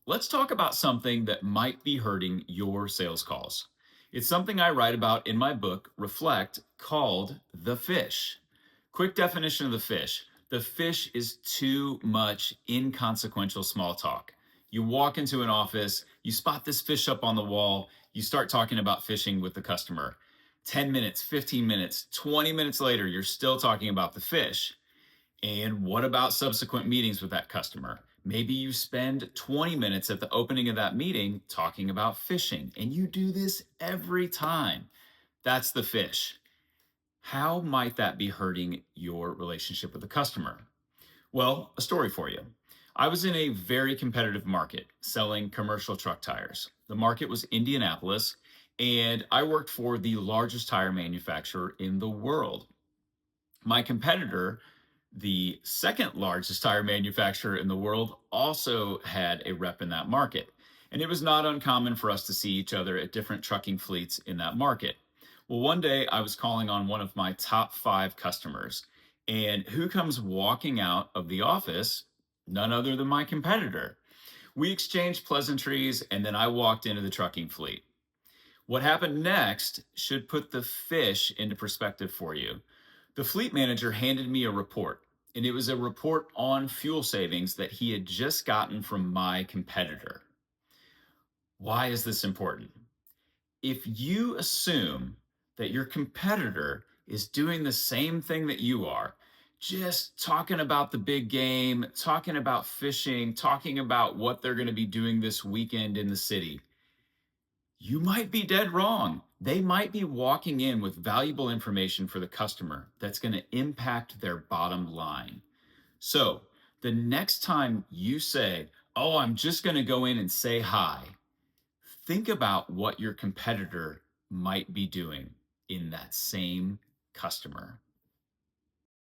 Let's talk about something that might be hurting your sales calls. It's something I write about in my book, Reflect, called the fish. Quick definition of the fish: the fish is too much inconsequential small talk. You walk into an office, you spot this fish up on the wall, you start talking about fishing with the customer. 10 minutes, 15 minutes, 20 minutes later, you're still talking about the fish. And what about subsequent meetings with that customer? Maybe you spend 20 minutes at the opening of that meeting talking about fishing, and you do this every time. That's the fish. How might that be hurting your relationship with the customer? Well, a story for you. I was in a very competitive market selling commercial truck tires. The market was Indianapolis, and I worked for the largest tire manufacturer in the world. My competitor, the second largest tire manufacturer in the world, also had a rep in that market. And it was not uncommon for us to see each other at different trucking fleets in that market. Well, one day I was calling on one of my top five customers, and who comes walking out of the office? None other than my competitor. We exchanged pleasantries, and then I walked into the trucking fleet. What happened next should put the fish into perspective for you. The fleet manager handed me a report, and it was a report on fuel savings that he had just gotten from my competitor. Why is this important? If you assume that your competitor is doing the same thing that you are, just talking about the big game, talking about fishing, talking about what they're going to be doing this weekend in the city, you might be dead wrong. They might be walking in with valuable information for the customer that's going to impact their bottom line. So the next time you say, "Oh, I'm just going to go in and say hi," think about what your competitor might be doing in that same customer.